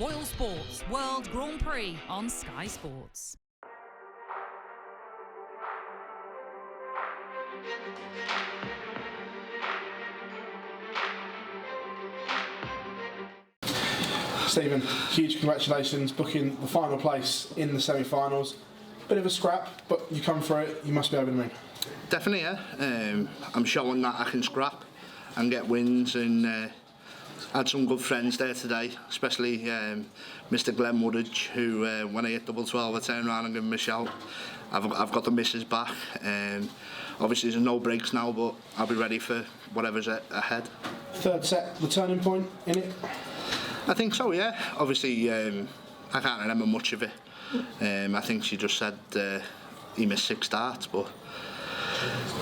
BoyleSports World Grand Prix on Sky Sports. Stephen, huge congratulations booking the final place in the semi-finals. Bit of a scrap, but you come through it, you must be over the moon. Definitely, yeah. I'm showing that I can scrap and get wins, and had some good friends there today, especially Mr. Glenn Woodage, who when I hit double 12 I turned around and gave him a shout. I've got the missus back. Obviously there's no breaks now, but I'll be ready for whatever's ahead. Third set, the turning point in it? I think so, yeah. Obviously I can't remember much of it. I think she just said he missed 6 darts, but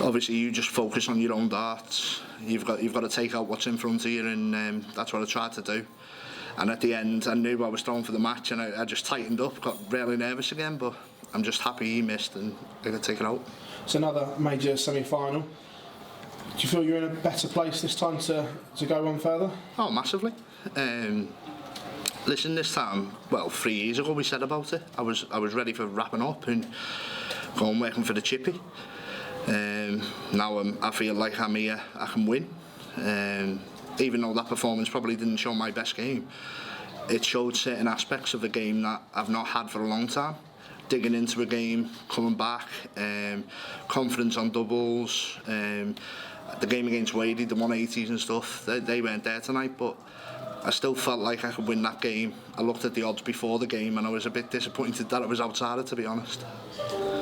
obviously you just focus on your own darts. You've got to take out what's in front of you, and that's what I tried to do. And at the end I knew I was throwing for the match, and I just tightened up, got really nervous again, but I'm just happy he missed and I could take it out. It's another major semi-final. Do you feel you're in a better place this time to go on further? Oh, massively. Listen, this time, well, 3 years ago we said about it. I was ready for wrapping up and going working for the chippy. Now I feel like I'm here, I can win. Even though that performance probably didn't show my best game, it showed certain aspects of the game that I've not had for a long time. Digging into a game, coming back, confidence on doubles. The game against Wadey, the 180s and stuff, they weren't there tonight, but I still felt like I could win that game. I looked at the odds before the game and I was a bit disappointed that it was outside it, to be honest.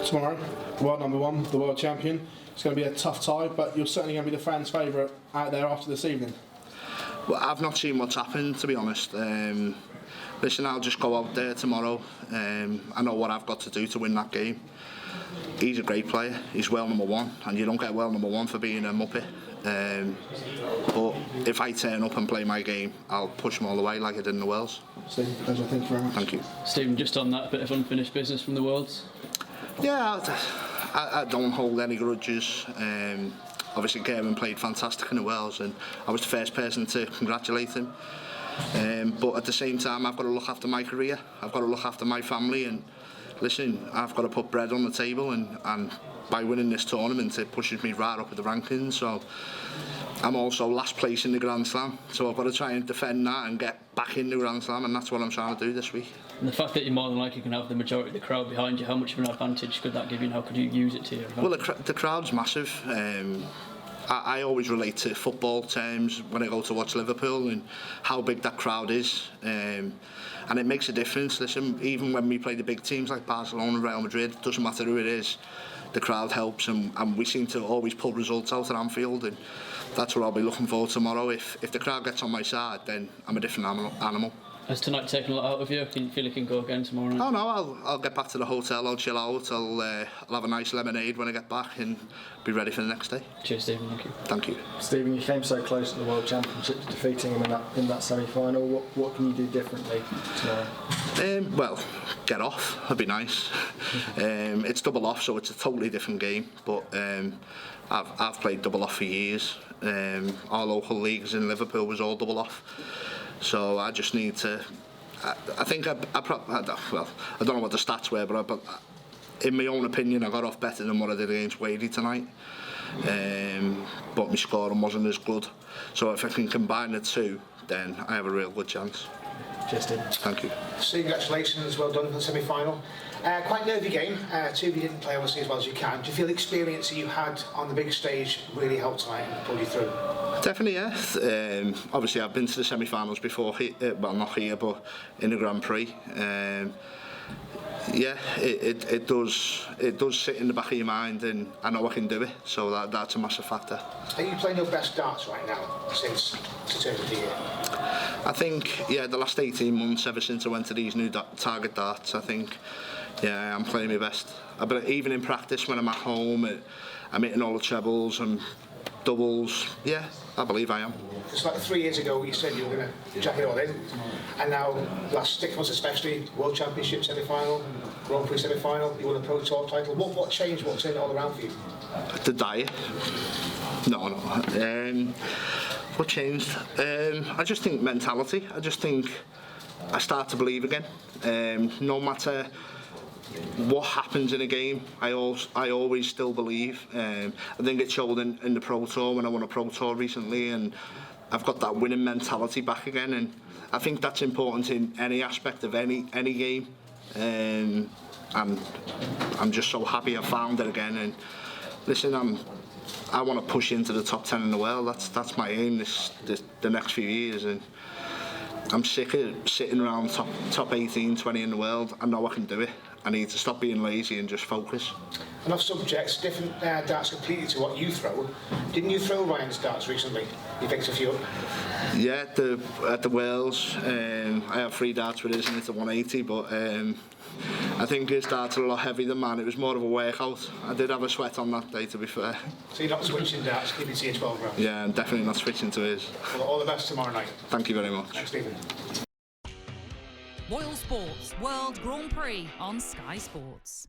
Tomorrow, world number 1, the world champion. It's going to be a tough tie, but you're certainly going to be the fans' favourite out there after this evening. Well, I've not seen what's happened, to be honest. Listen, I'll just go out there tomorrow. I know what I've got to do to win that game. He's a great player. He's world number 1, and you don't get world number 1 for being a Muppet. But if I turn up and play my game, I'll push them all the way like I did in the Worlds. Stephen, pleasure. Thank you very much. Thank you. Stephen, just on that bit of unfinished business from the Worlds? Yeah, I don't hold any grudges. Obviously, Gerwyn played fantastic in the Worlds, and I was the first person to congratulate him. But at the same time, I've got to look after my career. I've got to look after my family, and listen, I've got to put bread on the table, and by winning this tournament it pushes me right up at the rankings. So I'm also last place in the Grand Slam, so I've got to try and defend that and get back in the Grand Slam, and that's what I'm trying to do this week. And the fact that you more than likely can have the majority of the crowd behind you, how much of an advantage could that give you, and how could you use it to your advantage? Well, the crowd's massive. I always relate to football terms when I go to watch Liverpool and how big that crowd is, and it makes a difference. Listen, even when we play the big teams like Barcelona, Real Madrid, it doesn't matter who it is, the crowd helps, and we seem to always pull results out at Anfield, and that's what I'll be looking for tomorrow. If the crowd gets on my side, then I'm a different animal. Has tonight taken a lot out of you? Can you feel you can go again tomorrow night? Oh no, I'll get back to the hotel, I'll chill out, I'll have a nice lemonade when I get back and be ready for the next day. Cheers, Stephen. Thank you. Thank you. Stephen, you came so close to the World Championships, defeating him in that semi-final. What can you do differently tomorrow? Well, get off. That'd be nice. It's double off, so it's a totally different game. But I've played double off for years. Our local leagues in Liverpool was all double off. So I just need to. I think well, I don't know what the stats were, but in my own opinion, I got off better than what I did against Wadey tonight. But my scoring wasn't as good. So if I can combine the two, then I have a real good chance. Cheers, Steve. Thank you. Steve, congratulations, well done for the semi-final. Quite nervy game. Two of you didn't play obviously as well as you can. Do you feel the experience that you had on the big stage really helped tonight and pulled you through? Definitely, yeah. Obviously, I've been to the semi-finals before. Well, not here, but in the Grand Prix. Yeah, it does sit in the back of your mind, and I know I can do it. So that's a massive factor. Are you playing your best darts right now since the turn of the year? I think, yeah, the last 18 months, ever since I went to these new target darts, I think, yeah, I'm playing my best. But even in practice, when I'm at home, I'm hitting all the trebles and doubles. Yeah, I believe I am. It's like 3 years ago you said you were going to jack it all in, and now the last 6 months especially, World Championship semi-final, Grand Prix semi-final, you won a Pro Tour title. What changed? What turned it all around for you? The diet. No. What changed? I just think mentality. I just think I start to believe again. No matter what happens in a game, I always still believe. I think it showed in the Pro Tour when I won a Pro Tour recently, and I've got that winning mentality back again, and I think that's important in any aspect of any game. I'm just so happy I found it again, and listen, I want to push into the top 10 in the world. That's my aim the next few years, and I'm sick of sitting around top 18, 20 in the world. I know I can do it. I need to stop being lazy and just focus. And off subjects, different darts completely to what you throw. Didn't you throw Ryan's darts recently? You picked a few up. Yeah, at the Worlds, I have 3 darts with his and it's a 180, but I think his darts are a lot heavier than mine. It was more of a workout. I did have a sweat on that day, to be fair. So you're not switching darts, keeping to your 12 rounds? Yeah, I'm definitely not switching to his. Well, all the best tomorrow night. Thank you very much. Thanks, Stephen. BoyleSports World Grand Prix on Sky Sports.